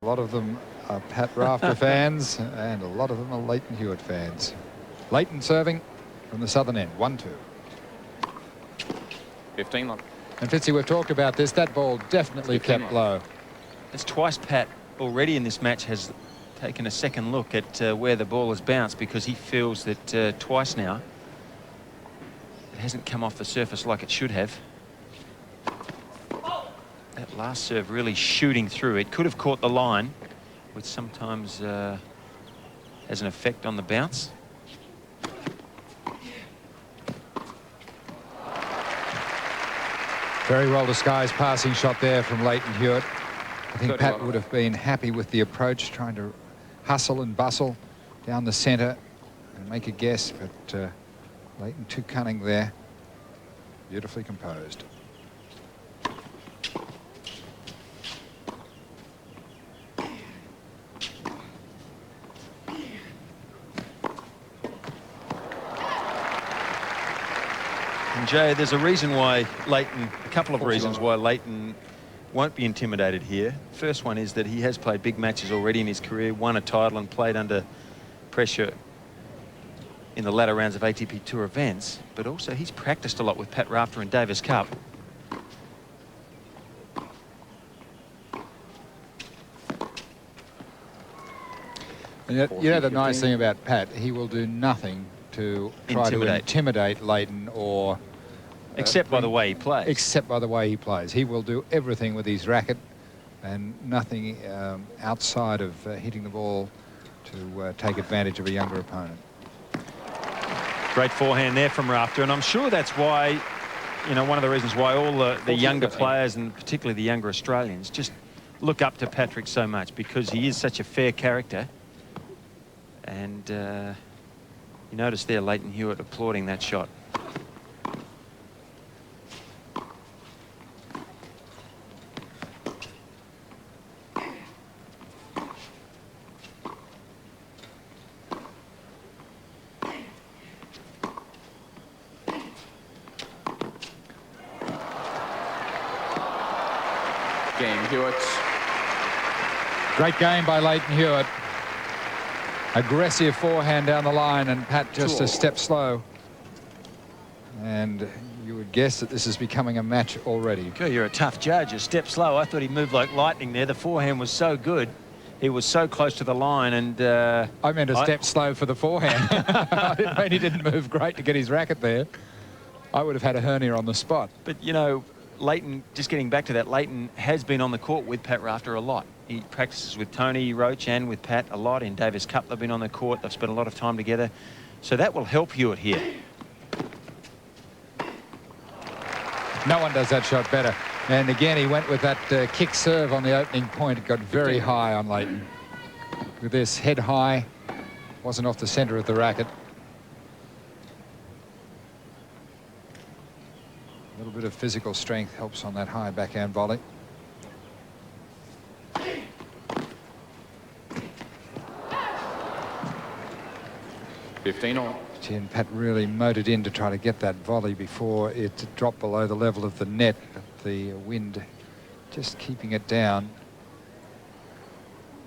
A lot of them are Pat Rafter fans, and a lot of them are Lleyton Hewitt fans. Lleyton serving from the southern end, 1-2. 15 long. And Fitzy, we've talked about this. That ball definitely kept low. It's twice Pat already in this match has taken a second look at where the ball has bounced, because he feels that twice now it hasn't come off the surface like it should have. That last serve really shooting through. It could have caught the line, which sometimes has an effect on the bounce. Very well disguised passing shot there from Lleyton Hewitt. I think Pat would have been happy with the approach, trying to hustle and bustle down the centre and make a guess, but Lleyton too cunning there. Beautifully composed. And Jay, there's a reason why Lleyton, a couple of reasons why Lleyton won't be intimidated here. First one is that he has played big matches already in his career, won a title and played under pressure in the latter rounds of ATP Tour events, but also he's practiced a lot with Pat Rafter in Davis Cup. And yet, you know the nice thing about Pat, he will do nothing to try to intimidate Lleyton or... except by the way he plays. Except by the way he plays. He will do everything with his racket and nothing outside of hitting the ball to take advantage of a younger opponent. Great forehand there from Rafter, and I'm sure that's why, you know, one of the reasons why all the younger players, and particularly the younger Australians, just look up to Patrick so much, because he is such a fair character. And you notice there Lleyton Hewitt applauding that shot. Game, Hewitt. Great game by Lleyton Hewitt. Aggressive forehand down the line, and Pat just a step slow. And you would guess that this is becoming a match already. Okay, you're a tough judge. A step slow. I thought he moved like lightning there. The forehand was so good. He was so close to the line, and I meant a step slow for the forehand. I didn't mean he didn't move great to get his racket there. I would have had a hernia on the spot. But, you know, Lleyton, just getting back to that, Lleyton has been on the court with Pat Rafter a lot. He practices with Tony Roach and with Pat a lot. In Davis Cup, they've been on the court. They've spent a lot of time together. So that will help Hewitt here. No one does that shot better. And again, he went with that kick serve on the opening point. It got very high on Lleyton. With this head high, wasn't off the centre of the racket. A little bit of physical strength helps on that high backhand volley. And Pat really motored in to try to get that volley before it dropped below the level of the net, but the wind just keeping it down.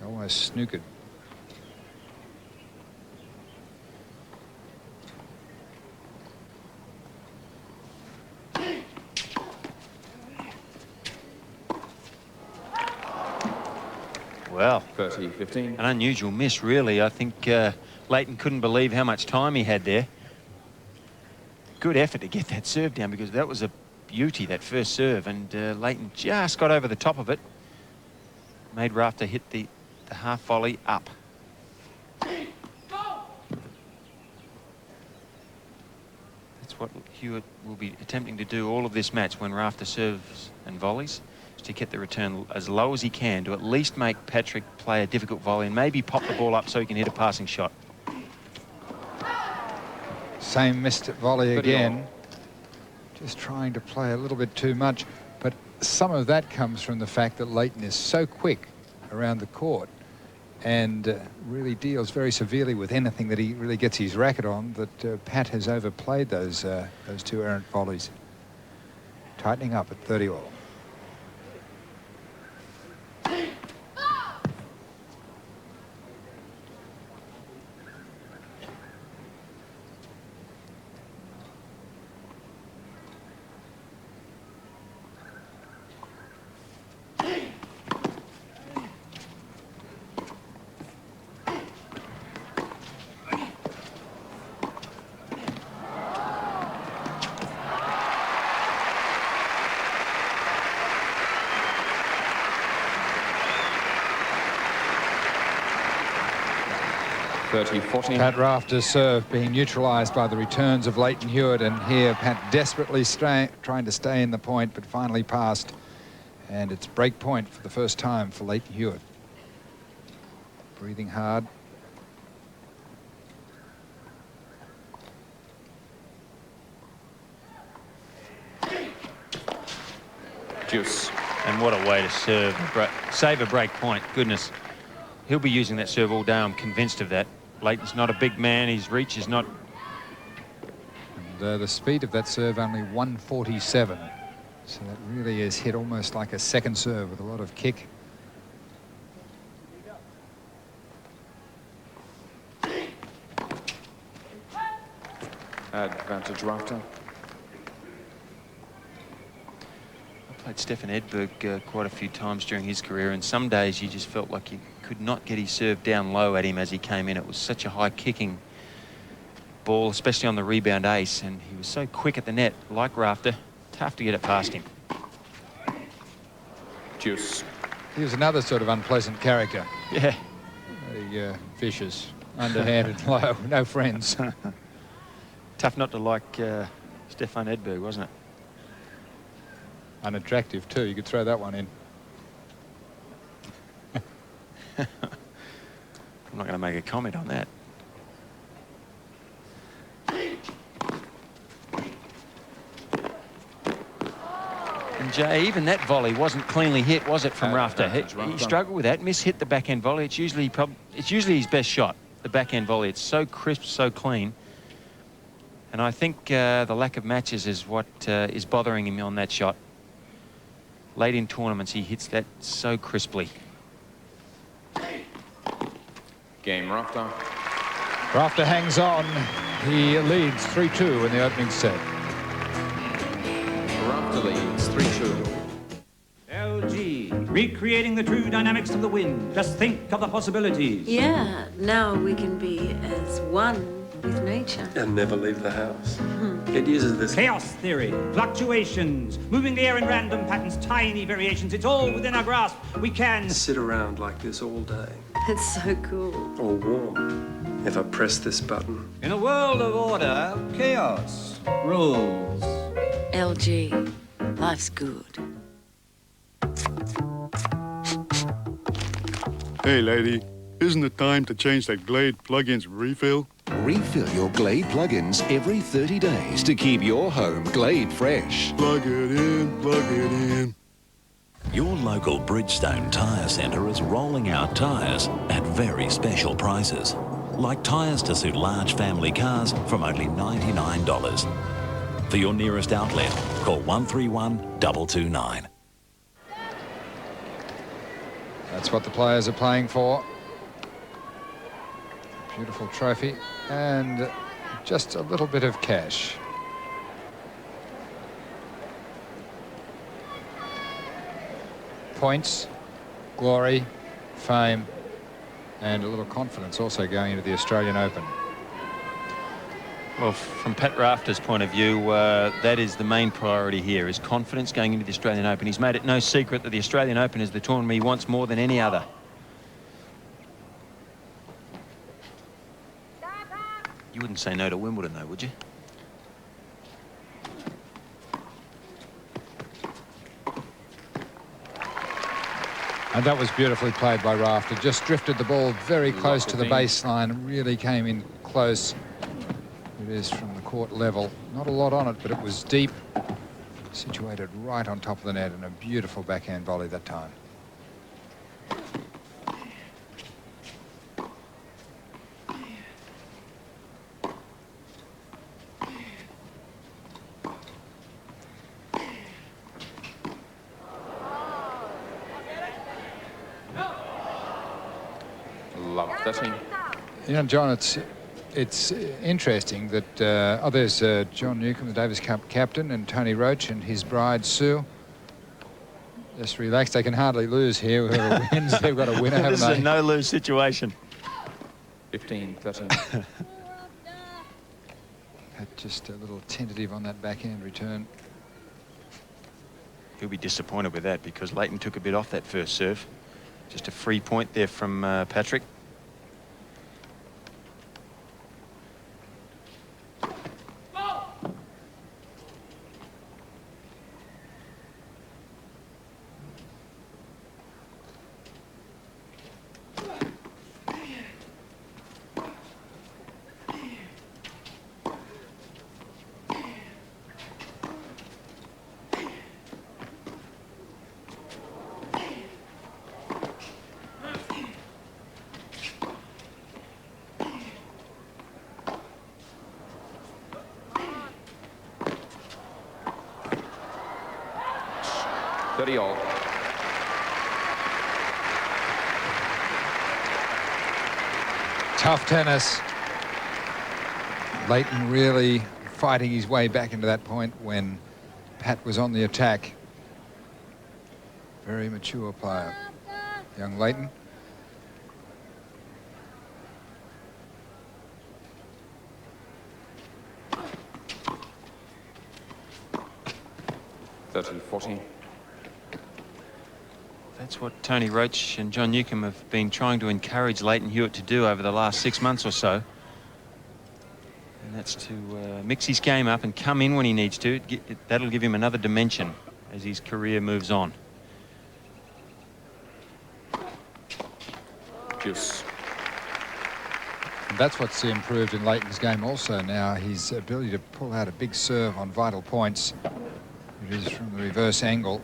Almost snookered. Well, 30-15. An unusual miss, really. I think Lleyton couldn't believe how much time he had there. Good effort to get that serve down, because that was a beauty, that first serve, and Lleyton just got over the top of it. Made Rafter hit the half volley up. That's what Hewitt will be attempting to do all of this match when Rafter serves and volleys, to get the return as low as he can, to at least make Patrick play a difficult volley and maybe pop the ball up so he can hit a passing shot. Same missed volley again. Just trying to play a little bit too much. But some of that comes from the fact that Lleyton is so quick around the court and really deals very severely with anything that he really gets his racket on, that Pat has overplayed those two errant volleys. Tightening up at 30 all. 30-14. Pat Rafter's serve being neutralised by the returns of Leighton Hewitt, and here Pat desperately trying to stay in the point, but finally passed. And it's break point for the first time for Leighton Hewitt. Breathing hard. Juice. And what a way to serve, save a break point. Goodness, he'll be using that serve all day. I'm convinced of that. Leighton's not a big man. His reach is not. And the speed of that serve only 147. So that really is hit almost like a second serve with a lot of kick. Advantage Rafter. Played Stefan Edberg quite a few times during his career, and some days you just felt like you could not get his serve down low at him as he came in. It was such a high kicking ball, especially on the rebound ace, and he was so quick at the net, like Rafter. Tough to get it past him. Juice. He was another sort of unpleasant character. Yeah. Very vicious, underhanded, low, no friends. Tough not to like Stefan Edberg, wasn't it? Unattractive too. You could throw that one in. I'm not going to make a comment on that. And Jay, even that volley wasn't cleanly hit, was it, from Rafter? He struggled with that. Miss-hit the backhand volley. It's usually his best shot, the backhand volley. It's so crisp, so clean. And I think the lack of matches is what is bothering him on that shot. Late in tournaments, he hits that so crisply. Game Rafter. Rafter hangs on. He leads 3-2 in the opening set. Rafter leads 3-2. LG, recreating the true dynamics of the wind. Just think of the possibilities. Yeah, now we can be as one with nature. And never leave the house. It uses this Chaos theory, fluctuations, moving the air in random patterns, tiny variations. It's all within our grasp. We can sit around like this all day. It's so cool. Or warm. If I press this button. In a world of order, chaos rules. LG, life's good. Hey, lady, isn't it time to change that Glade plug-ins refill? Refill your Glade plug-ins every 30 days to keep your home Glade fresh. Plug it in, plug it in. Your local Bridgestone Tyre Centre is rolling out tyres at very special prices. Like tyres to suit large family cars from only $99. For your nearest outlet, call 131 229. That's what the players are playing for. Beautiful trophy and just a little bit of cash. Points, glory, fame, and a little confidence also going into the Australian Open. Well, from Pat Rafter's point of view, that is the main priority here, is confidence going into the Australian Open. He's made it no secret that the Australian Open is the tournament he wants more than any other. You wouldn't say no to Wimbledon, though, would you? And that was beautifully played by Rafter. Just drifted the ball very close to the baseline and really came in close. It is from the court level. Not a lot on it, but it was deep. Situated right on top of the net, and a beautiful backhand volley that time. Love 13. You know, John, it's interesting that there's John Newcombe, the Davis Cup captain, and Tony Roach and his bride Sue. Just relax. They can hardly lose here. Whoever wins, they've got a winner, haven't This they? is a no-lose situation. 15-13. Just a little tentative on that backhand return. He'll be disappointed with that because Leighton took a bit off that first serve. Just a free point there from Patrick. 30 all. Tough tennis. Leighton really fighting his way back into that point when Pat was on the attack. Very mature player, young Leighton. That's what Tony Roach and John Newcombe have been trying to encourage Leighton Hewitt to do over the last 6 months or so. And that's to mix his game up and come in when he needs to. That'll give him another dimension as his career moves on. Juice. And that's what's improved in Leighton's game also now, his ability to pull out a big serve on vital points. It is from the reverse angle.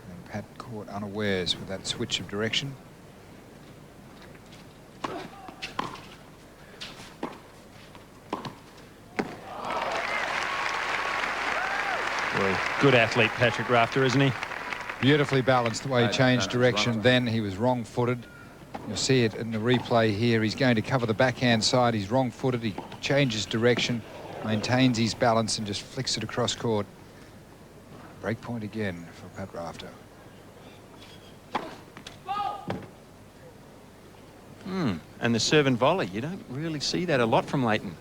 And Pat caught unawares with that switch of direction. Well, good athlete, Patrick Rafter, isn't he? Beautifully balanced the way he changed direction. Then he was wrong-footed. You'll see it in the replay here. He's going to cover the backhand side. He's wrong-footed. He changes direction, maintains his balance, and just flicks it across court. Break point again for Pat Rafter. And the serve and volley. You don't really see that a lot from Leighton.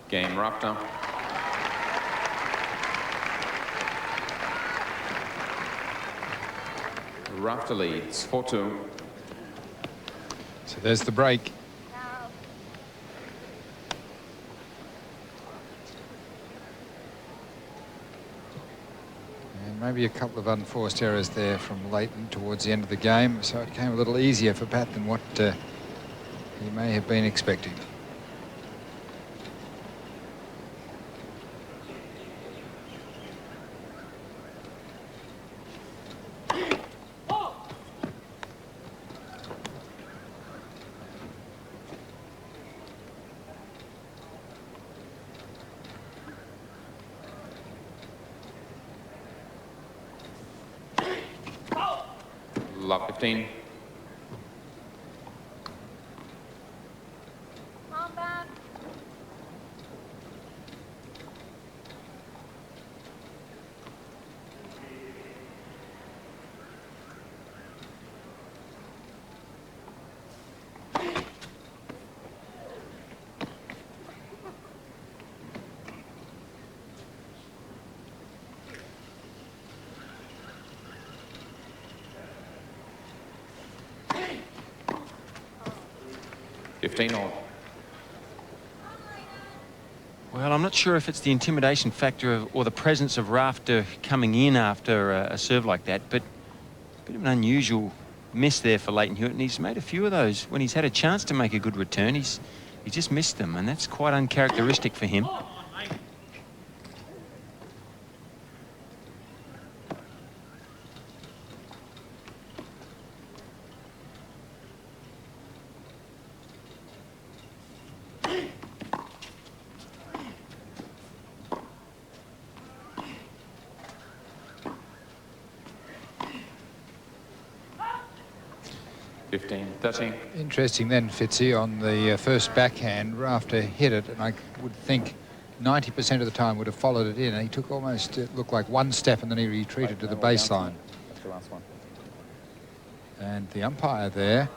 Game Rafter. Rafter leads 4-2. So there's the break. And maybe a couple of unforced errors there from Leighton towards the end of the game, so it came a little easier for Pat than what he may have been expecting. Love 15. All. Well, I'm not sure if it's the intimidation factor or the presence of Rafter coming in after a serve like that, but a bit of an unusual miss there for Leighton Hewitt, and he's made a few of those when he's had a chance to make a good return. He just missed them, and that's quite uncharacteristic for him. Interesting then, Fitzy, on the first backhand, Rafter hit it, and I would think 90% of the time would have followed it in, and he took almost, it looked like one step, and then he retreated to the baseline. That's the last one. And the umpire there,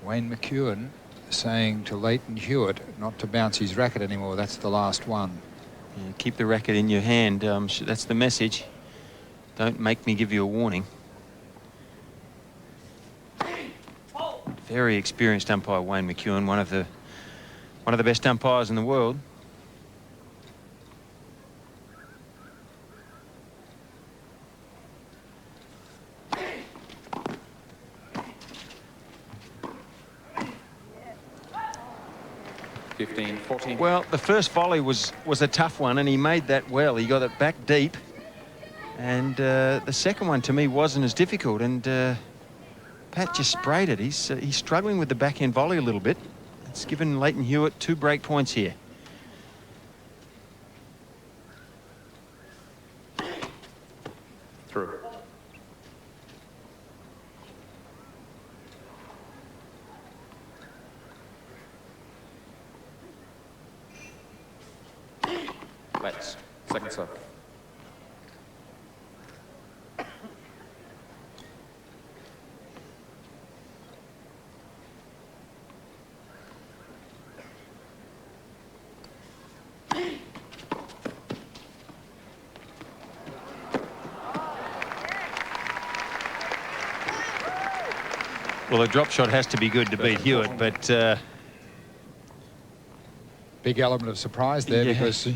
Wayne McEwen, saying to Leighton Hewitt not to bounce his racket anymore. That's the last one. Yeah, keep the racket in your hand. That's the message. Don't make me give you a warning. Very experienced umpire, Wayne McEwen, one of the best umpires in the world. Well, the first volley was a tough one, and he made that well. He got it back deep, And the second one to me wasn't as difficult, and Pat just sprayed it. He's struggling with the backhand volley a little bit. It's given Lleyton Hewitt 2 break points here. Through. Let's. Second serve. Well, a drop shot has to be good to beat Hewitt, but big element of surprise there, Yeah. because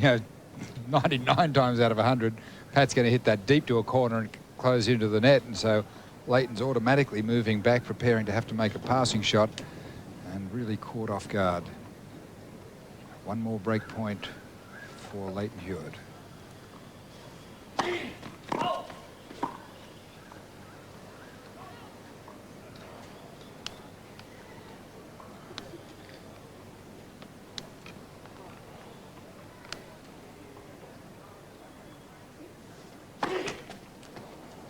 99 times out of 100, Pat's going to hit that deep to a corner and close into the net, and so Lleyton's automatically moving back, preparing to have to make a passing shot, and really caught off guard. One more break point for Lleyton Hewitt.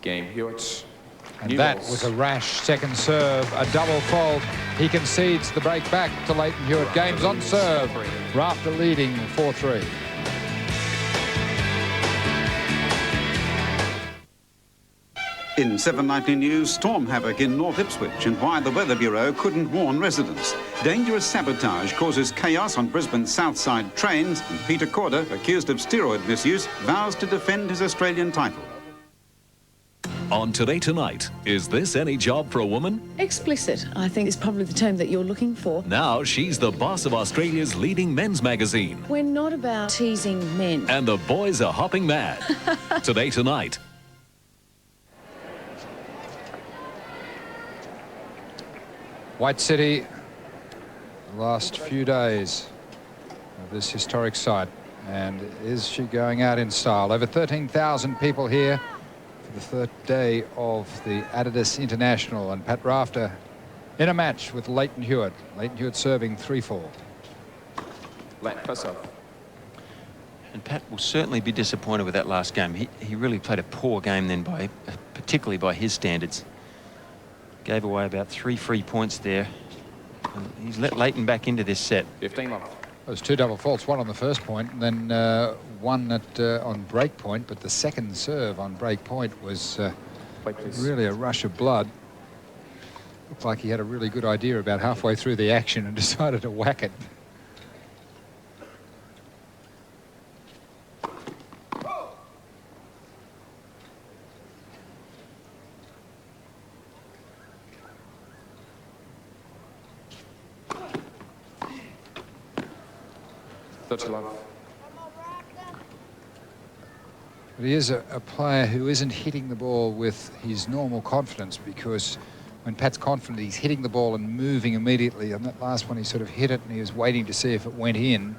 Game Hewitt. And that was a rash second serve, a double fault. He concedes the break back to Lleyton Hewitt. Game's on serve. Rafter leading 4-3. In 7:90 News, storm havoc in North Ipswich and why the Weather Bureau couldn't warn residents. Dangerous sabotage causes chaos on Brisbane's south side trains, and Peter Corder, accused of steroid misuse, vows to defend his Australian title. On Today Tonight, is this any job for a woman? Explicit, I think, is probably the term that you're looking for. Now she's the boss of Australia's leading men's magazine. We're not about teasing men. And the boys are hopping mad. Today Tonight. White City, the last few days of this historic site. And is she going out in style? Over 13,000 people here for the third day of the Adidas International, and Pat Rafter in a match with Lleyton Hewitt. Lleyton Hewitt serving 3-4. Let first off. And Pat will certainly be disappointed with that last game. He really played a poor game then, particularly by his standards. Gave away about 3 free points there. And he's let Lleyton back into this set. 15 love. Those 2 double faults, one on the first point, and then one on break point, but the second serve on break point was really a rush of blood. Looked like he had a really good idea about halfway through the action and decided to whack it. Love. But he is a player who isn't hitting the ball with his normal confidence, because when Pat's confident, he's hitting the ball and moving immediately. On that last one, he sort of hit it and he was waiting to see if it went in.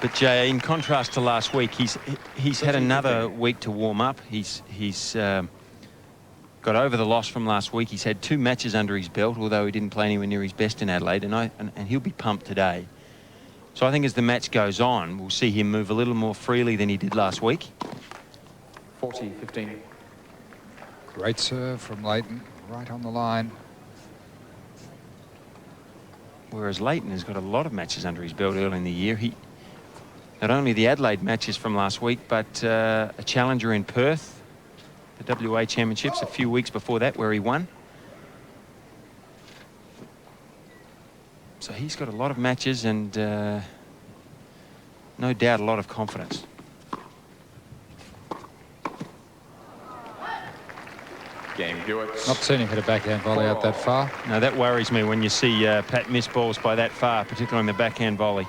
But Jay, in contrast to last week, he's had another week to warm up. He's got over the loss from last week. He's had 2 matches under his belt, although he didn't play anywhere near his best in Adelaide, and he'll be pumped today. So I think as the match goes on, we'll see him move a little more freely than he did last week. 40-15. Great serve from Lleyton, right on the line. Whereas Lleyton has got a lot of matches under his belt early in the year. He not only the Adelaide matches from last week, but a challenger in Perth, the WA Championships a few weeks before that, where he won. So he's got a lot of matches and no doubt a lot of confidence. Game Hewitt. Not seen him hit a backhand volley out that far. No, that worries me when you see Pat miss balls by that far, particularly on the backhand volley.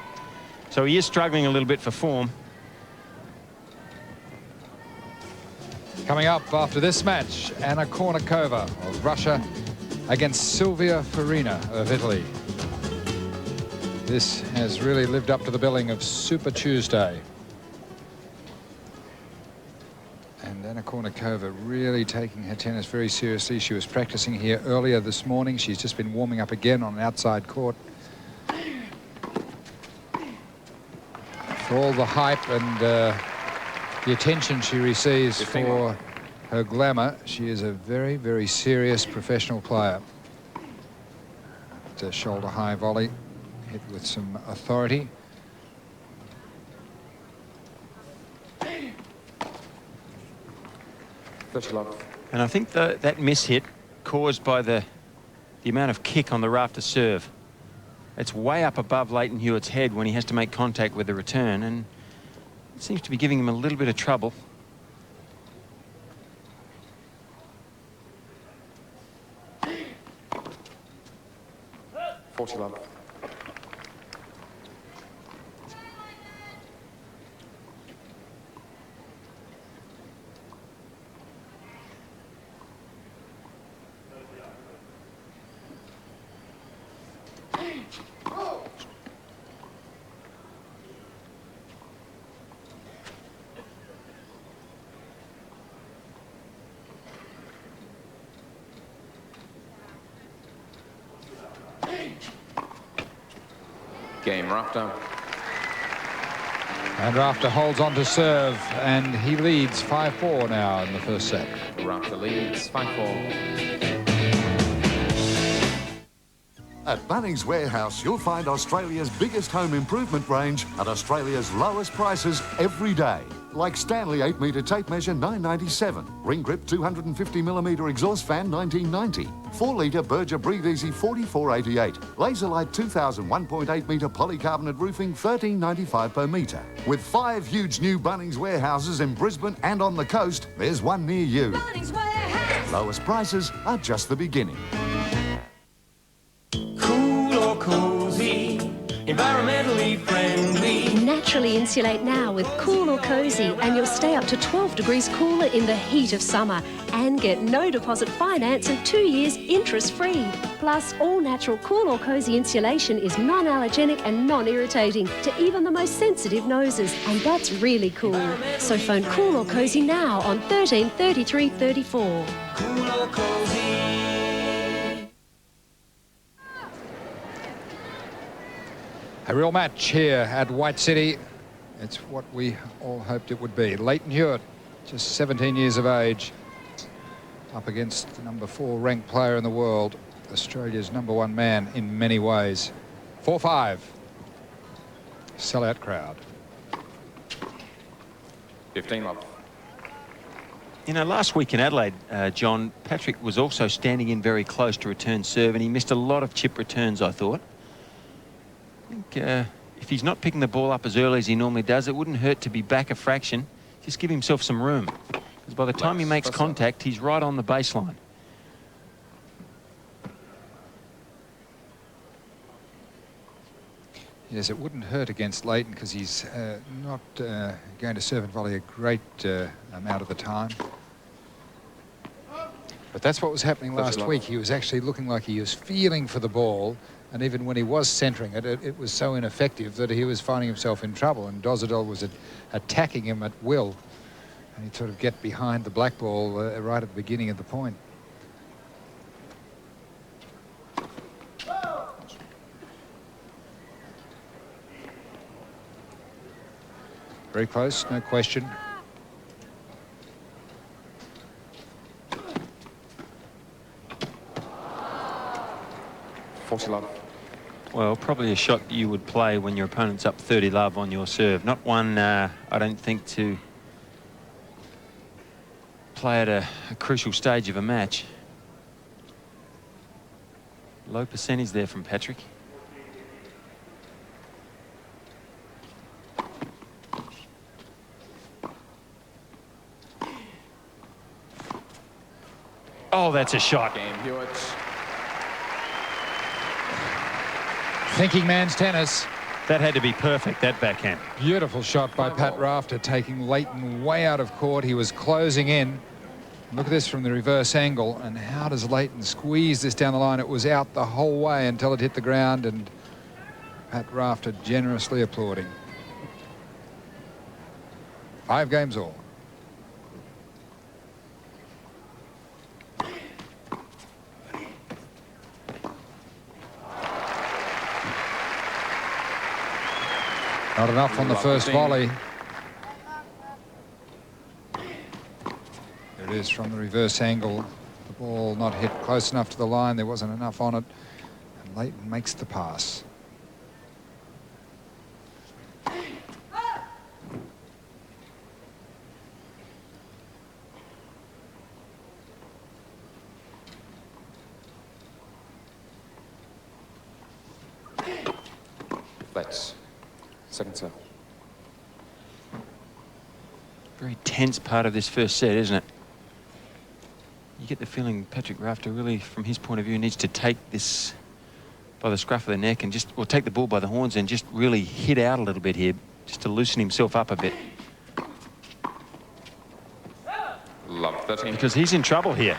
So he is struggling a little bit for form. Coming up after this match, Anna Kournikova of Russia against Silvia Farina of Italy. This has really lived up to the billing of Super Tuesday. And Anna Kournikova really taking her tennis very seriously. She was practicing here earlier this morning. She's just been warming up again on an outside court. For all the hype and the attention she receives for her glamour, she is a very, very serious professional player. The shoulder high volley hit with some authority. And I think that miss hit caused by the amount of kick on the Rafter serve. It's way up above Lleyton Hewitt's head when he has to make contact with the return, and it seems to be giving him a little bit of trouble. Game, Rafter. And Rafter holds on to serve, and he leads 5-4 now in the first set. Rafter leads 5-4. At Bunnings Warehouse, you'll find Australia's biggest home improvement range at Australia's lowest prices every day. Like Stanley 8-metre tape measure $9.97, ring grip 250mm exhaust fan $19.90, 4-litre Berger Breathe Easy $44.88, Laserlight 2000 1.8-metre polycarbonate roofing $13.95 per metre. With 5 huge new Bunnings warehouses in Brisbane and on the coast, there's one near you. Bunnings Warehouse. Lowest prices are just the beginning. Cool or cozy, environmentally friendly. Naturally insulate now with Cool or Cozy, and you'll stay up to 12 degrees cooler in the heat of summer and get no deposit finance and 2 years interest-free. Plus, all-natural Cool or Cozy insulation is non-allergenic and non-irritating to even the most sensitive noses, and that's really cool. So phone Cool or Cozy now on 13 33 34. Cool or cozy. A real match here at White City. It's what we all hoped it would be. Lleyton Hewitt, just 17 years of age, up against the number 4 ranked player in the world, Australia's #1 man in many ways. 4-5. Sellout crowd. 15 love. You know, last week in Adelaide, John, Patrick was also standing in very close to return serve, and he missed a lot of chip returns, I thought. I think if he's not picking the ball up as early as he normally does, it wouldn't hurt to be back a fraction. Just give himself some room, because by the time he makes contact, he's right on the baseline. Yes, it wouldn't hurt against Lleyton because he's not going to serve and volley a great amount of the time. But that's what was happening last week. He was actually looking like he was feeling for the ball, and even when he was centering it, it was so ineffective that he was finding himself in trouble, and Dozadel was attacking him at will, and he'd sort of get behind the black ball right at the beginning of the point. Very close, no question. Well, probably a shot that you would play when your opponent's up 30 love on your serve. Not one, I don't think, to play at a crucial stage of a match. Low percentage there from Patrick. Oh, that's a shot. Game, Hewitt. Thinking man's tennis. That had to be perfect, that backhand. Beautiful shot by Pat Rafter, taking Lleyton way out of court. He was closing in. Look at this from the reverse angle, and how does Lleyton squeeze this down the line? It was out the whole way until it hit the ground, and Pat Rafter generously applauding. 5 games all. Not enough on the first volley. There it is from the reverse angle. The ball not hit close enough to the line. There wasn't enough on it. And Leighton makes the pass. Let's. Second serve. Very tense part of this first set, isn't it? You get the feeling Patrick Rafter really, from his point of view, needs to take this by the scruff of the neck and just, or take the ball by the horns and just really hit out a little bit here, just to loosen himself up a bit. Love 13. Because he's in trouble here.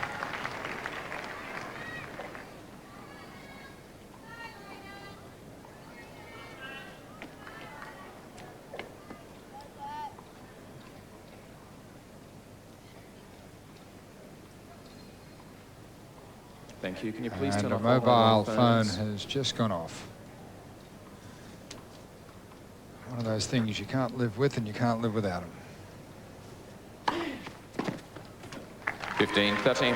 Thank you. Can you please And turn a off all mobile phone phones? has just gone off. One of those things you can't live with and you can't live without them. 15, 13.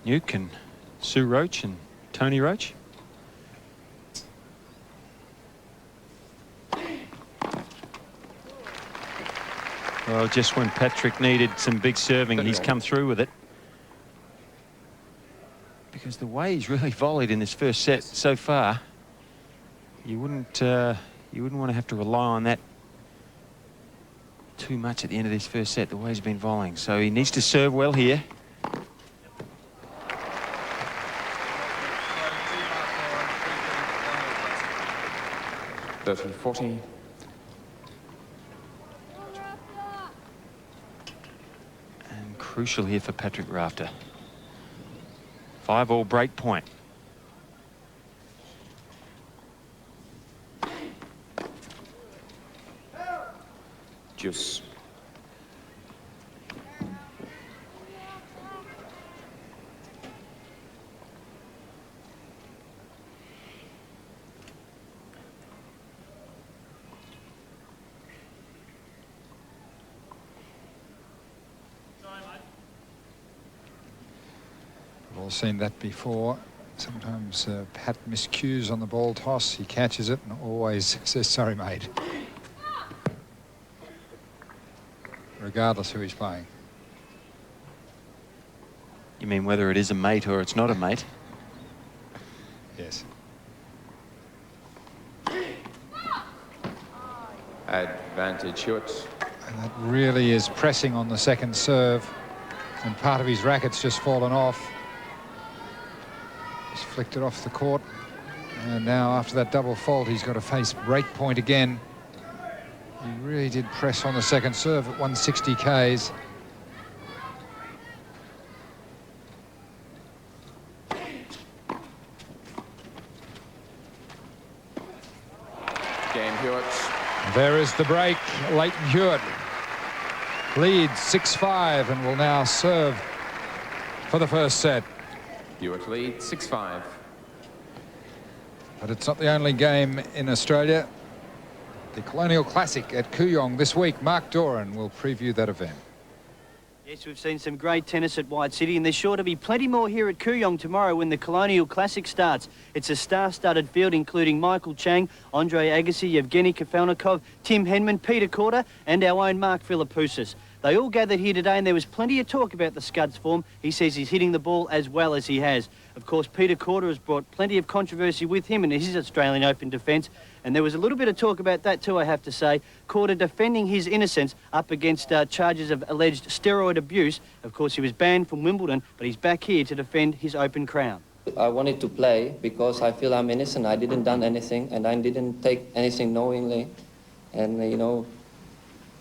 Nuke and Sue Roach and Tony Roach. Well, just when Patrick needed some big serving, he's come through with it. Because the way he's really volleyed in this first set so far, you wouldn't want to have to rely on that too much at the end of this first set, the way he's been volleying. So he needs to serve well here. Thirty, 40. Crucial here for Patrick Rafter. 5-all break point. Juice. We've all seen that before. Sometimes Pat miscues on the ball toss. He catches it and always says, sorry, mate. Regardless who he's playing. You mean whether it is a mate or it's not a mate? Yes. Advantage Hewitt. And that really is pressing on the second serve. And part of his racket's just fallen off. He's flicked it off the court. And now after that double fault, he's got to face break point again. He really did press on the second serve at 160 Ks. Game Hewitt. There is the break. Leighton Hewitt leads 6-5 and will now serve for the first set. Hewitt leads 6-5. But it's not the only game in Australia. The Colonial Classic at Kooyong this week. Mark Doran will preview that event. Yes, we've seen some great tennis at White City, and there's sure to be plenty more here at Kooyong tomorrow when the Colonial Classic starts. It's a star-studded field including Michael Chang, Andre Agassi, Yevgeny Kafelnikov, Tim Henman, Peter Korda and our own Mark Philippoussis. They all gathered here today and there was plenty of talk about the Scud's form. He says he's hitting the ball as well as he has. Of course, Peter Korda has brought plenty of controversy with him in his Australian Open defence. And there was a little bit of talk about that too, I have to say. Korda defending his innocence up against charges of alleged steroid abuse. Of course, he was banned from Wimbledon, but he's back here to defend his Open crown. I wanted to play because I feel I'm innocent. I didn't done anything, and I didn't take anything knowingly. And, you know,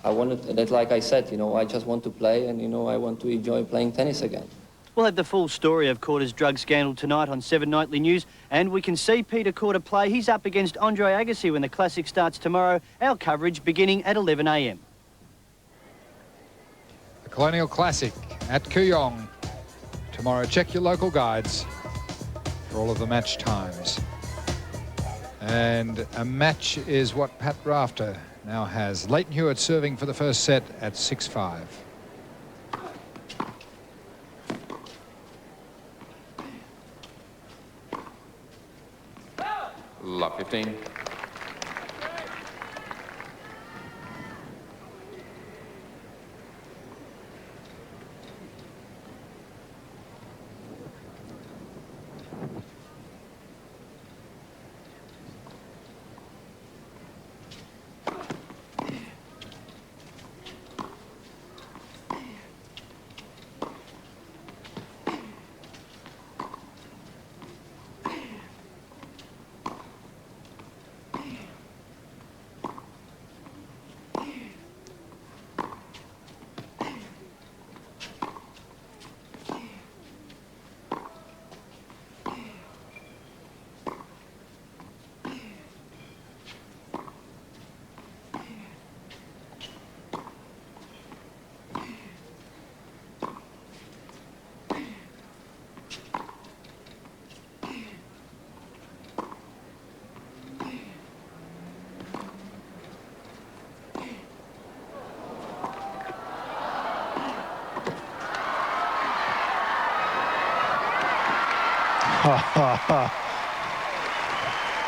I wanted, that, like I said, you know, I just want to play, and, you know, I want to enjoy playing tennis again. We'll have the full story of Korda's drug scandal tonight on 7 Nightly News, and we can see Peter Korda play. He's up against Andre Agassi when the Classic starts tomorrow. Our coverage beginning at 11 a.m. The Colonial Classic at Kooyong tomorrow. Check your local guides for all of the match times. And a match is what Pat Rafter now has. Leighton Hewitt serving for the first set at 6-5. Love 15.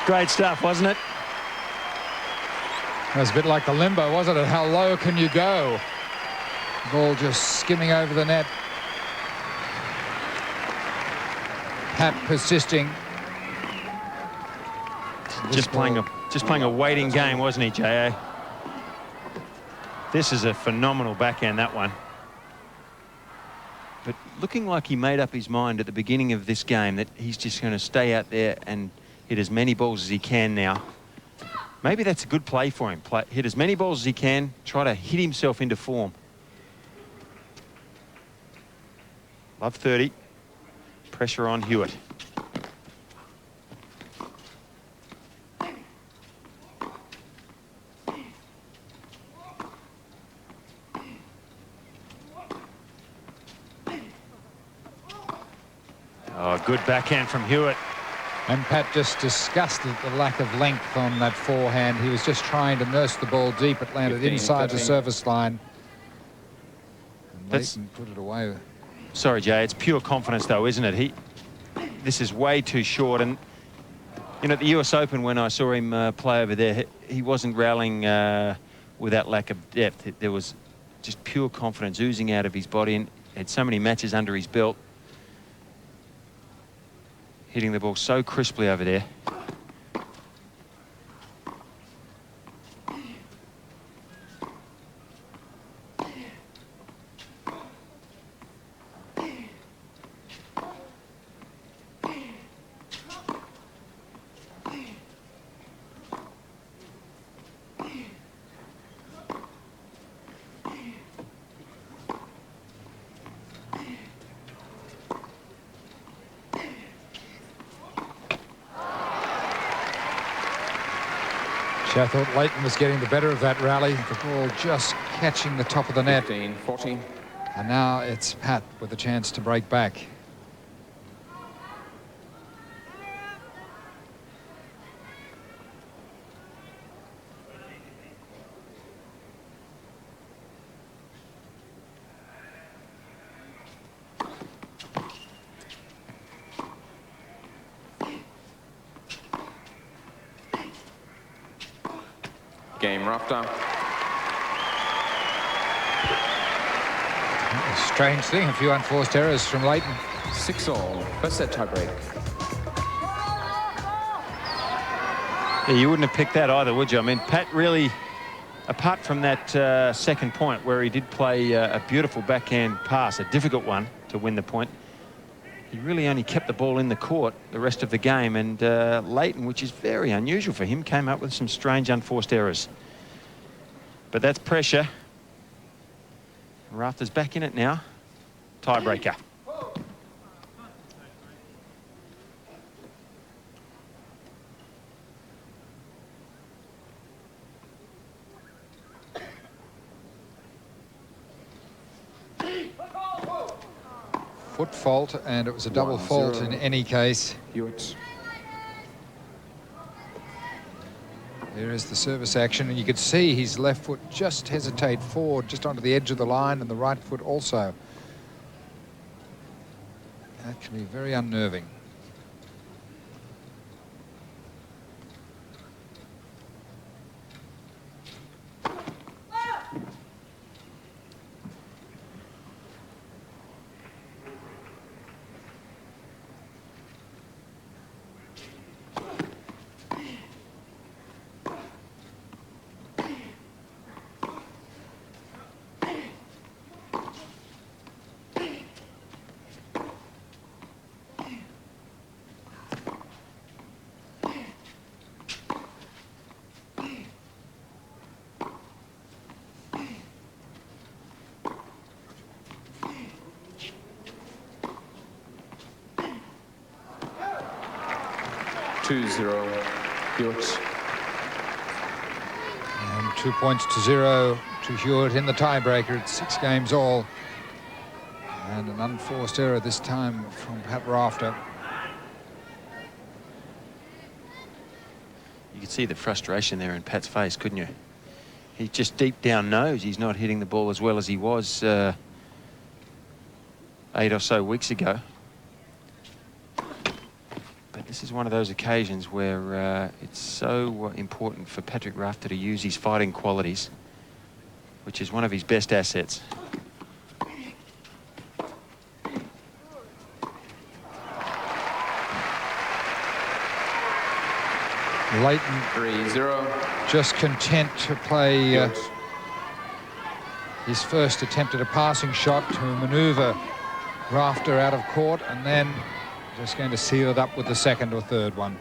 Great stuff, wasn't it? It was a bit like the limbo, wasn't it? How low can you go? Ball just skimming over the net. Pat persisting. Just playing a waiting game, wasn't he, J.A.? This is a phenomenal backhand, that one. But looking like he made up his mind at the beginning of this game that he's just going to stay out there and hit as many balls as he can now. Maybe that's a good play for him. Hit as many balls as he can, try to hit himself into form. Love 30. Pressure on Hewitt. Oh, good backhand from Hewitt. And Pat just disgusted the lack of length on that forehand. He was just trying to nurse the ball deep. It landed 15, inside 13. the service line. And That's- Leighton put it away. Sorry, Jay, it's pure confidence, though, isn't it? This is way too short. And, you know, at the US Open, when I saw him play over there, he wasn't rallying with that lack of depth. There was just pure confidence oozing out of his body, and had so many matches under his belt. Hitting the ball so crisply over there. I thought Leighton was getting the better of that rally. The ball just catching the top of the net. 15, 14. And now it's Pat with a chance to break back. Game Rafter. A strange thing, a few unforced errors from Leighton. 6-all. First set tiebreak. Yeah, you wouldn't have picked that either, would you? I mean, Pat really, apart from that second point where he did play a beautiful backhand pass, a difficult one to win the point, he really only kept the ball in the court the rest of the game. And Leighton, which is very unusual for him, came up with some strange unforced errors. But that's pressure. Rafter's back in it now. Tiebreaker. Foot fault, and it was a double fault in any case. Hewitt. There is the service action, and you could see his left foot just hesitate forward, just onto the edge of the line, and the right foot also. That can be very unnerving. Hewitt. And 2 points to 0 to Hewitt in the tiebreaker. It's 6 games all. And an unforced error this time from Pat Rafter. You could see the frustration there in Pat's face, couldn't you? He just deep down knows he's not hitting the ball as well as he was 8 or so weeks ago. But this is one of those occasions where it's so important for Patrick Rafter to use his fighting qualities, which is one of his best assets. Leighton 3-0. just content to play his first attempt at a passing shot to maneuver Rafter out of court, and then just going to seal it up with the second or third one.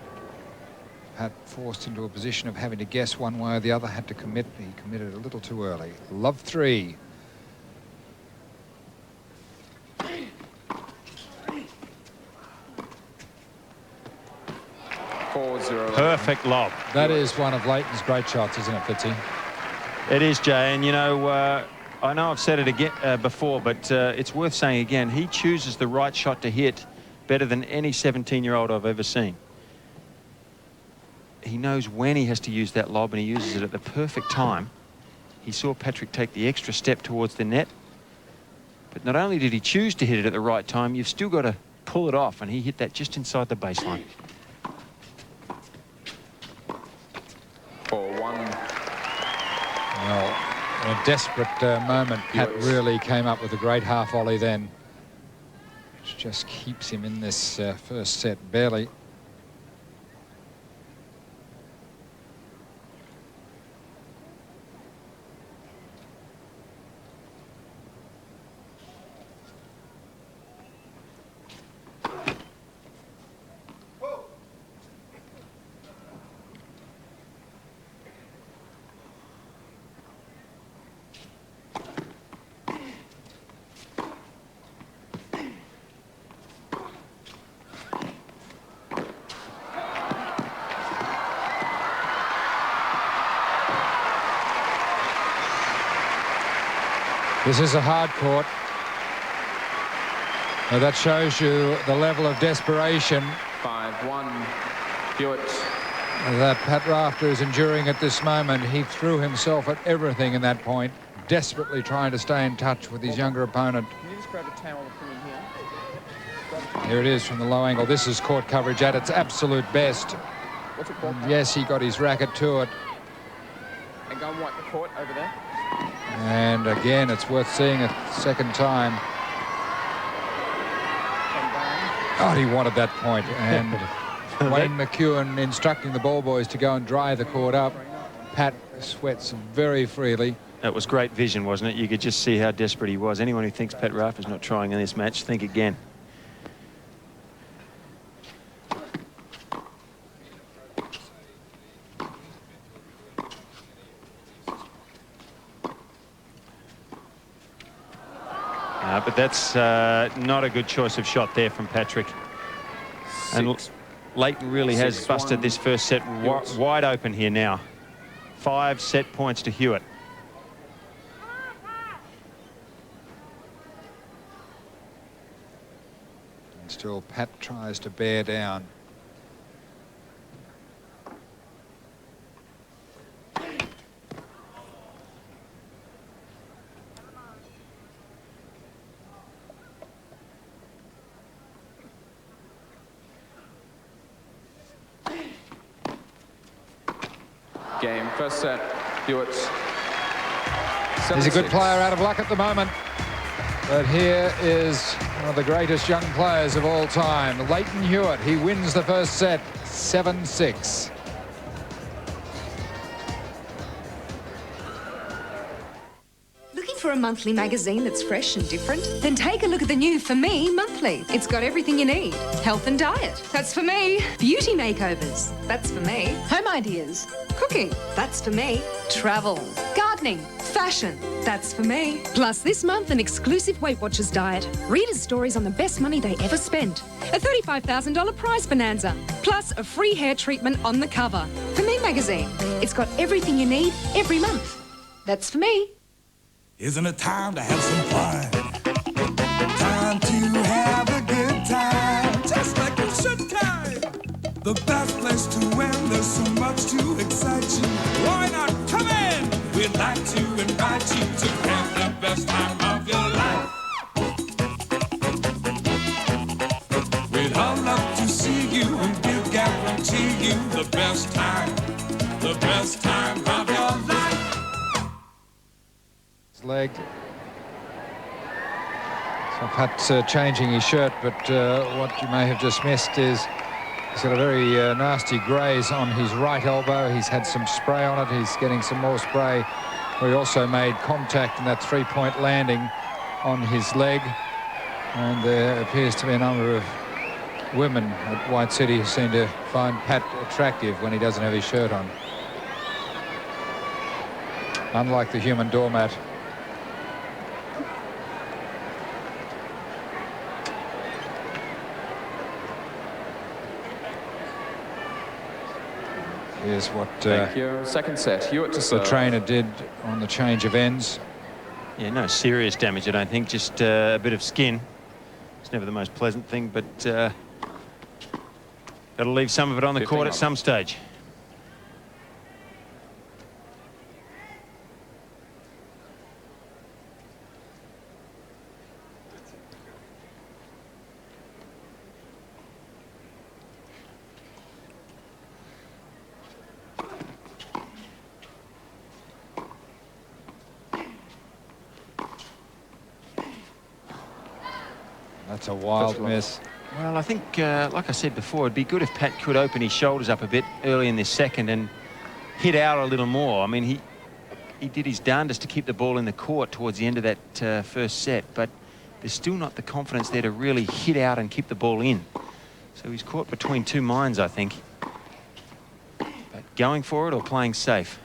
Pat forced into a position of having to guess one way or the other, had to commit. He committed a little too early. Love 3. Perfect lob. That is one of Leighton's great shots, isn't it, Fitzy? It is, Jay, and you know, I know I've said it again before, but it's worth saying again, he chooses the right shot to hit better than any 17-year-old I've ever seen. He knows when he has to use that lob, and he uses it at the perfect time. He saw Patrick take the extra step towards the net, but not only did he choose to hit it at the right time, you've still got to pull it off, and he hit that just inside the baseline. 4-1. Well, in a desperate moment, Pat really came up with a great half volley then, which just keeps him in this first set barely. This is a hard court. Now that shows you the level of desperation 5-1. Hewitt. that Pat Rafter is enduring at this moment. He threw himself at everything in that point, desperately trying to stay in touch with his younger opponent. Can you just grab a towel from in here? Here it is from the low angle. This is court coverage at its absolute best. What's it called? Yes, he got his racket to it. And go and wipe the court over there. And again, it's worth seeing a second time. Oh, he wanted that point. And Wayne McEwen instructing the ball boys to go and dry the court up. Pat sweats very freely. That was great vision, wasn't it? You could just see how desperate he was. Anyone who thinks Pat Rafter's not trying in this match, think again. but that's not a good choice of shot there from Patrick. And Leighton really has busted this first set wide open here now. 5 set points to Hewitt. And still Pat tries to bear down. Game, first set, Hewitt. He's a good player, out of luck at the moment. But here is one of the greatest young players of all time, Leighton Hewitt. He wins the first set, 7-6. Looking for a monthly magazine that's fresh and different? Then take a look at the new For Me Monthly. It's got everything you need. Health and diet. That's for me. Beauty makeovers. That's for me. Home ideas. Cooking. That's for me. Travel. Gardening. Fashion. That's for me. Plus this month an exclusive Weight Watchers diet. Readers' stories on the best money they ever spent. A $35,000 prize bonanza. Plus a free hair treatment on the cover. For Me magazine. It's got everything you need every month. That's for me. Isn't it time to have some fun? Time to have a good time, just like it should time. The best place to win, there's so much to excite you. Why not come in? We'd like to invite you to have the best time of your life. We'd all love to see you, and we'll guarantee you the best time of your life. Leg. So Pat's changing his shirt, but what you may have just missed is he's got a very nasty graze on his right elbow. He's had some spray on it. He's getting some more spray. He also made contact in that three-point landing on his leg. And there appears to be a number of women at White City who seem to find Pat attractive when he doesn't have his shirt on. Unlike the human doormat. Here's what second set, Hewitt to serve. The trainer did on the change of ends. Yeah, no serious damage, I don't think. Just a bit of skin. It's never the most pleasant thing, but got to leave some of it on the court at some stage. That's a wild miss. Well, I think, like I said before, it'd be good if Pat could open his shoulders up a bit early in this second and hit out a little more. I mean, he did his darndest to keep the ball in the court towards the end of that first set, but there's still not the confidence there to really hit out and keep the ball in. So he's caught between two minds, I think. But going for it or playing safe?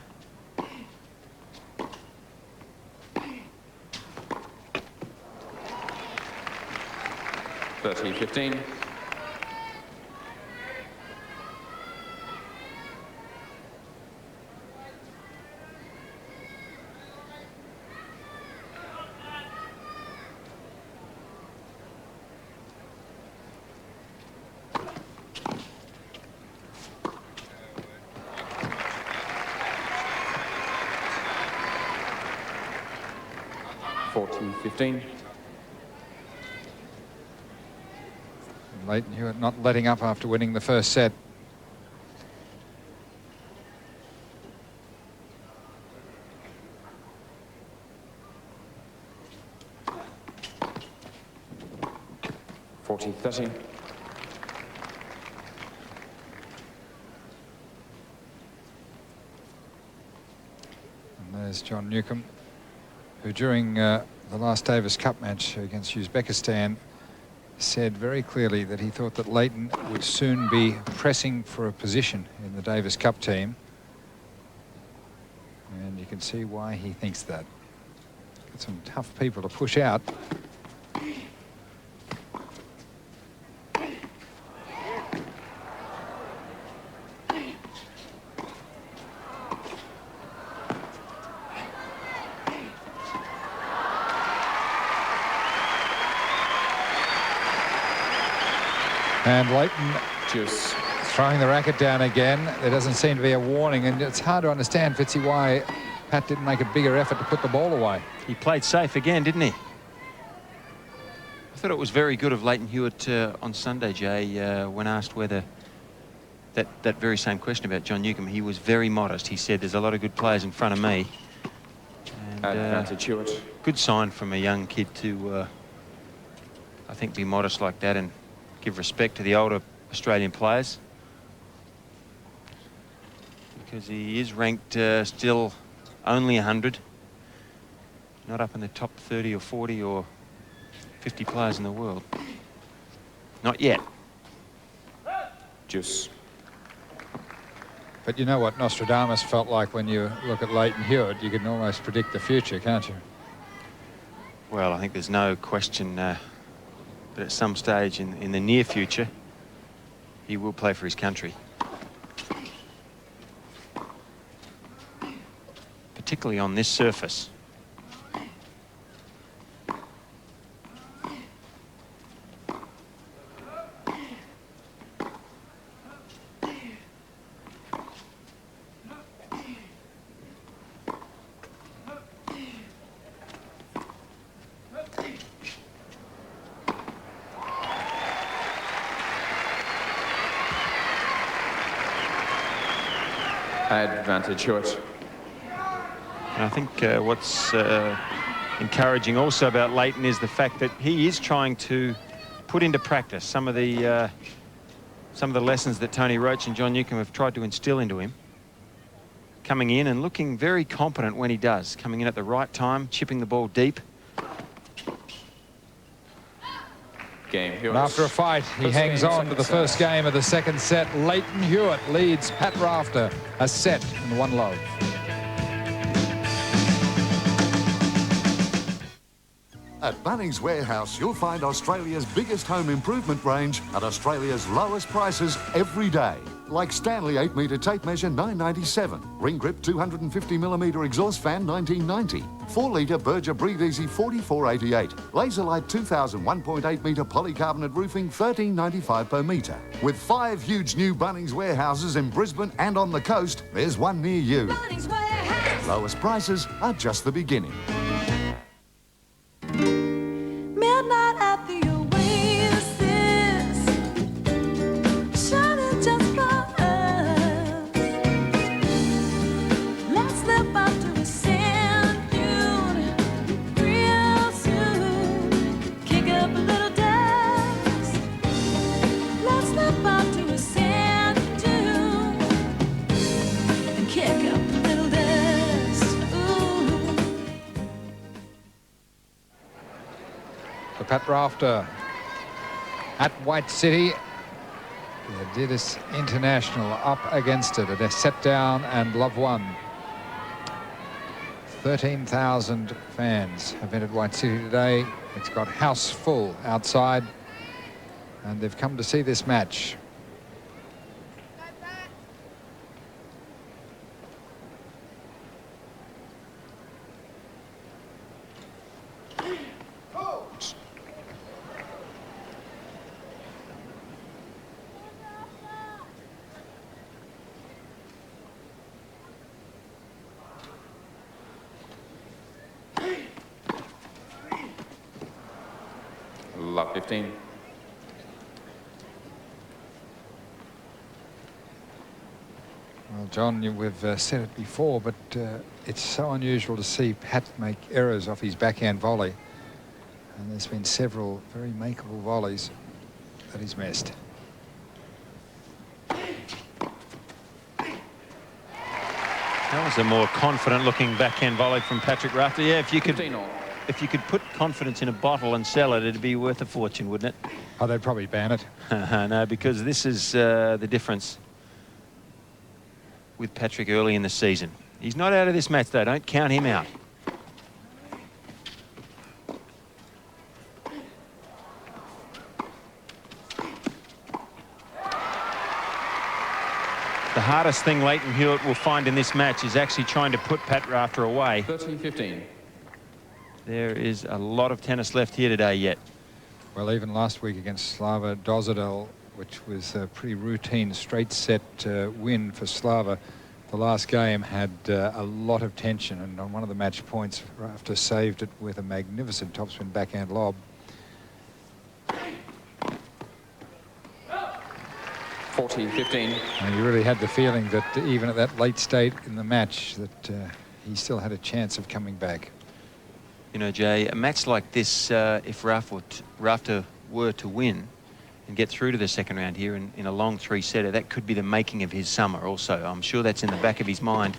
(13-15). (14-15). Leighton Hewitt not letting up after winning the first set. (14-13). And there's John Newcombe, who during the last Davis Cup match against Uzbekistan said very clearly that he thought that Leighton would soon be pressing for a position in the Davis Cup team. And you can see why he thinks that. Got some tough people to push out. And Leighton Juice. throwing the racket down again. There doesn't seem to be a warning, and it's hard to understand, Fitzy, why Pat didn't make a bigger effort to put the ball away. He played safe again, didn't he? I thought it was very good of Leighton Hewitt on Sunday, Jay, when asked whether that very same question about John Newcombe. He was very modest. He said, there's a lot of good players in front of me. And Advantage Hewitt. good sign from a young kid to, I think, be modest like that and give respect to the older Australian players. Because he is ranked still only 100. Not up in the top 30 or 40 or 50 players in the world. Not yet. Juice. But you know what Nostradamus felt like when you look at Leighton Hewitt? You can almost predict the future, can't you? Well, I think there's no question that at some stage in the near future, he will play for his country. Particularly on this surface. Advantage Hewitt. And I think what's encouraging also about Leighton is the fact that he is trying to put into practice some of the lessons that Tony Roach and John Newcombe have tried to instill into him. Coming in and looking very competent when he does. Coming in at the right time, chipping the ball deep. Game Hewitt. And after a fight, he hangs on to the first game of the second set. Leighton Hewitt leads Pat Rafter a set in 1-love. At Bunnings Warehouse, you'll find Australia's biggest home improvement range at Australia's lowest prices every day. Like Stanley 8-metre tape measure $9.97, ring grip 250mm exhaust fan $19.90, 4-litre Berger Breathe Easy $44.88, Laserlight 2000 1.8-metre polycarbonate roofing $13.95 per metre. With 5 huge new Bunnings warehouses in Brisbane and on the coast, there's one near you. Bunnings Warehouse. Lowest prices are just the beginning. Midnight at the Oasis, shining just for us. Let's step out to a sand dune real soon. Kick up a little dust. Let's step out to a sand dune and kick up a little dust. Ooh. For Pat Rafter at White City, the Adidas International up against it at a set down and love one. 13,000 fans have entered White City today. It's got house full outside, and they've come to see this match. Love 15. Well, John, we've said it before, but it's so unusual to see Pat make errors off his backhand volley. And there's been several very makeable volleys that he's missed. That was a more confident-looking backhand volley from Patrick Rafter. Yeah, if you could put confidence in a bottle and sell it, it'd be worth a fortune, wouldn't it? Oh, they'd probably ban it. No, because this is the difference with Patrick early in the season. He's not out of this match, though. Don't count him out. The hardest thing Leighton Hewitt will find in this match is actually trying to put Pat Rafter away. 13-15. There is a lot of tennis left here today yet. Well, even last week against Slava Dozadel, which was a pretty routine straight set win for Slava. The last game had a lot of tension, and on one of the match points, Rafter saved it with a magnificent topspin backhand lob. 40-15. And you really had the feeling that even at that late state in the match that he still had a chance of coming back. You know, Jay, a match like this, if Rafter were to win and get through to the second round here in a long three-setter, that could be the making of his summer also. I'm sure that's in the back of his mind.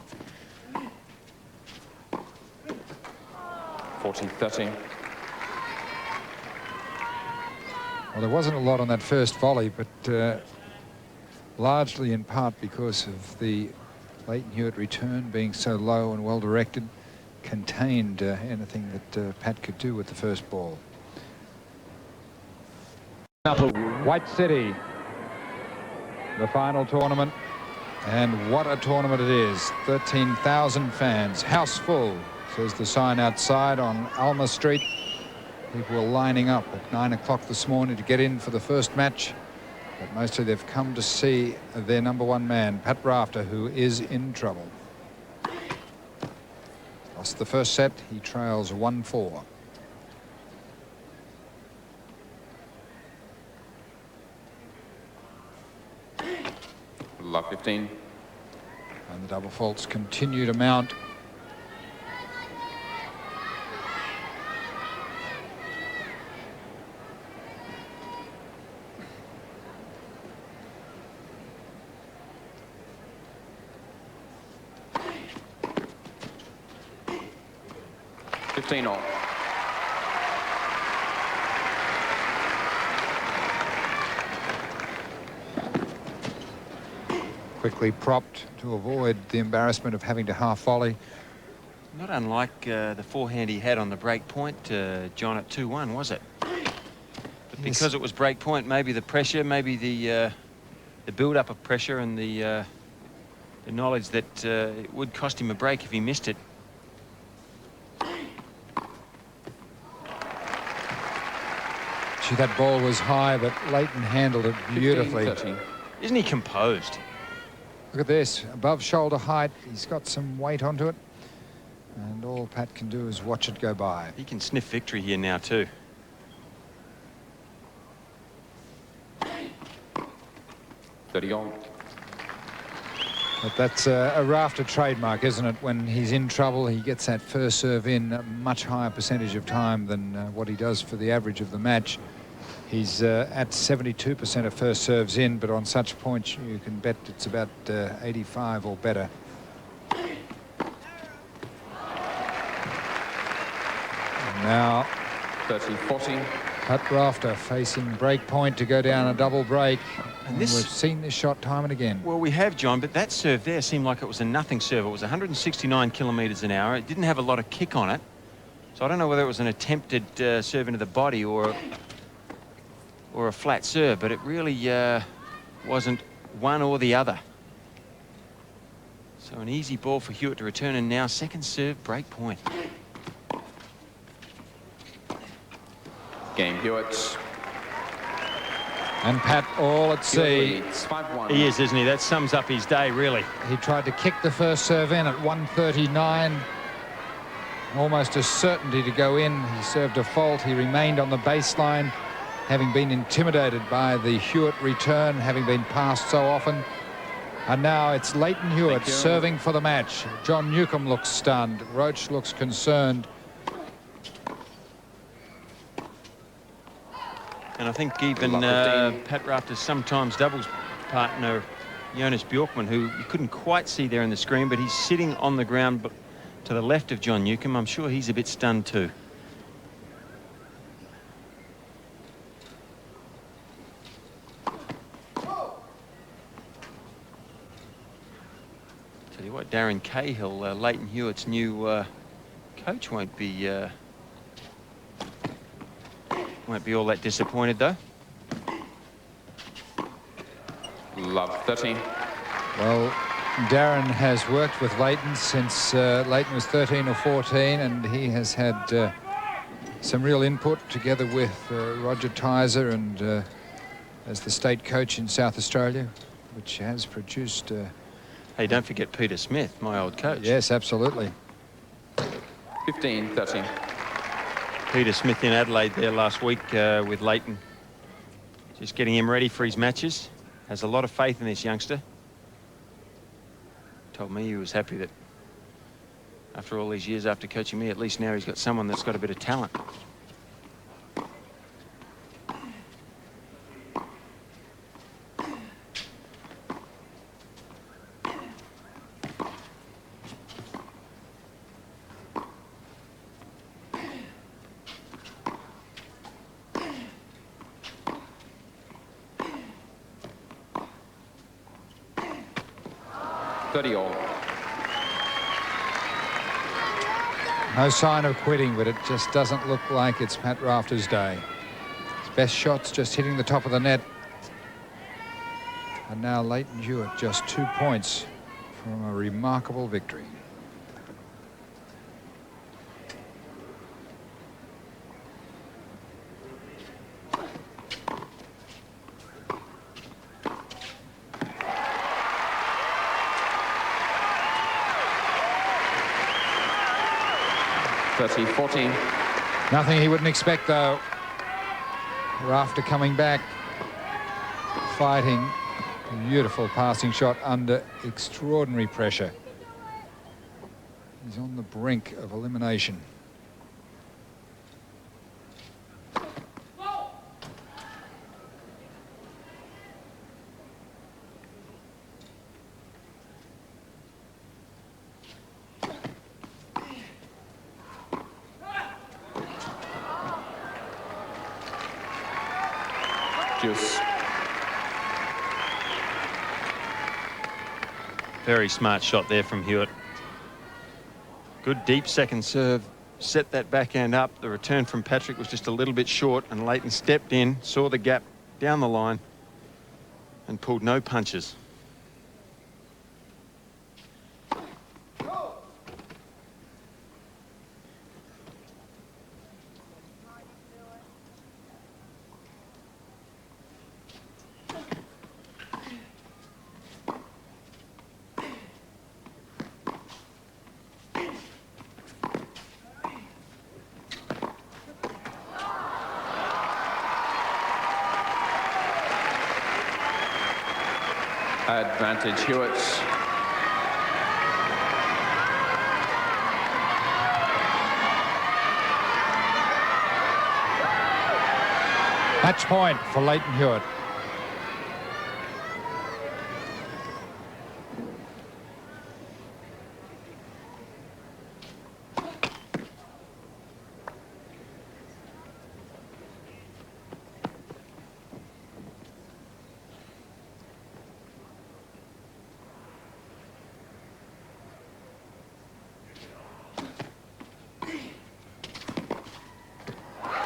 40-13. Well, there wasn't a lot on that first volley, but largely in part because of the Leighton Hewitt return being so low and well directed, contained anything that Pat could do with the first ball. White City, the final tournament, and what a tournament it is. 13,000 fans, house full, says the sign outside on Alma Street. People were lining up at 9 o'clock this morning to get in for the first match, but mostly they've come to see their #1 man, Pat Rafter, who is in trouble. Lost the first set, he trails 1-4. Love 15. And the double faults continue to mount. All. Quickly propped to avoid the embarrassment of having to half volley. Not unlike the forehand he had on the break point, John, at 2-1, was it? But because it was break point, maybe the pressure, maybe the build-up of pressure and the knowledge that it would cost him a break if he missed it. That ball was high, but Leighton handled it beautifully. 15-13. Isn't he composed? Look at this, above shoulder height. He's got some weight onto it, and all Pat can do is watch it go by. He can sniff victory here now too. 30 all. But that's a Rafter trademark, isn't it? When he's in trouble, he gets that first serve in a much higher percentage of time than what he does for the average of the match. He's at 72% of first serves in, but on such points you can bet it's about 85 or better. And now 30-40. Pat Rafter facing break point to go down a double break. And we've seen this shot time and again. Well, we have, John, but that serve there seemed like it was a nothing serve. It was 169 kilometres an hour. It didn't have a lot of kick on it. So I don't know whether it was an attempted serve into the body or a flat serve, but it really wasn't one or the other. So an easy ball for Hewitt to return, and now second serve break point. Game Hewitt. And Pat all at sea. He is, isn't he? That sums up his day, really. He tried to kick the first serve in at 139. Almost a certainty to go in. He served a fault. He remained on the baseline, having been intimidated by the Hewitt return, having been passed so often. And now it's Leighton Hewitt serving for the match. John Newcombe looks stunned. Roach looks concerned. And I think even Pat Rafter's sometimes doubles partner, Jonas Bjorkman, who you couldn't quite see there in the screen, but he's sitting on the ground to the left of John Newcombe. I'm sure he's a bit stunned too. Tell you what, Darren Cahill, Leighton Hewitt's new coach, won't be all that disappointed though. Love 13. Well, Darren has worked with Leighton since Leighton was 13 or 14, and he has had some real input together with Roger Tyser and as the state coach in South Australia, which has produced... Hey, don't forget Peter Smith, my old coach. Yes, absolutely. 15-13. Peter Smith in Adelaide there last week with Leighton. Just getting him ready for his matches. Has a lot of faith in this youngster. Told me he was happy that after all these years after coaching me, at least now he's got someone that's got a bit of talent. No sign of quitting, but it just doesn't look like it's Pat Rafter's day. His best shot's just hitting the top of the net. And now Leighton Hewitt just 2 points from a remarkable victory. Nothing he wouldn't expect, though. Rafter coming back, fighting. Beautiful passing shot under extraordinary pressure. He's on the brink of elimination. Very smart shot there from Hewitt. Good deep second serve. Set that backhand up. The return from Patrick was just a little bit short, and Leighton stepped in, saw the gap down the line, and pulled no punches. Advantage Hewitt. Match point for Leighton Hewitt.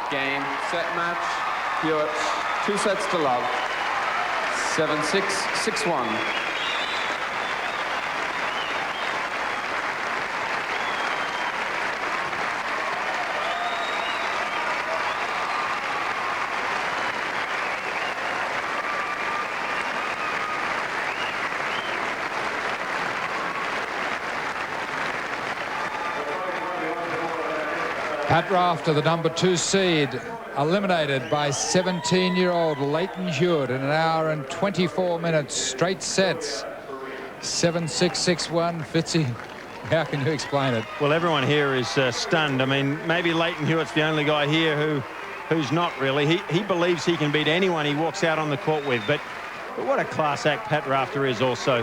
Game, set, match. Hewitt, 2 sets to love. 7-6, 6-1. Pat Rafter, the number 2 seed, eliminated by 17-year-old Leighton Hewitt in 1 hour and 24 minutes. Straight sets. 7-6, 6-1. Fitzy, how can you explain it? Well, everyone here is stunned. I mean, maybe Leighton Hewitt's the only guy here who's not really. He believes he can beat anyone he walks out on the court with. But what a class act Pat Rafter is also.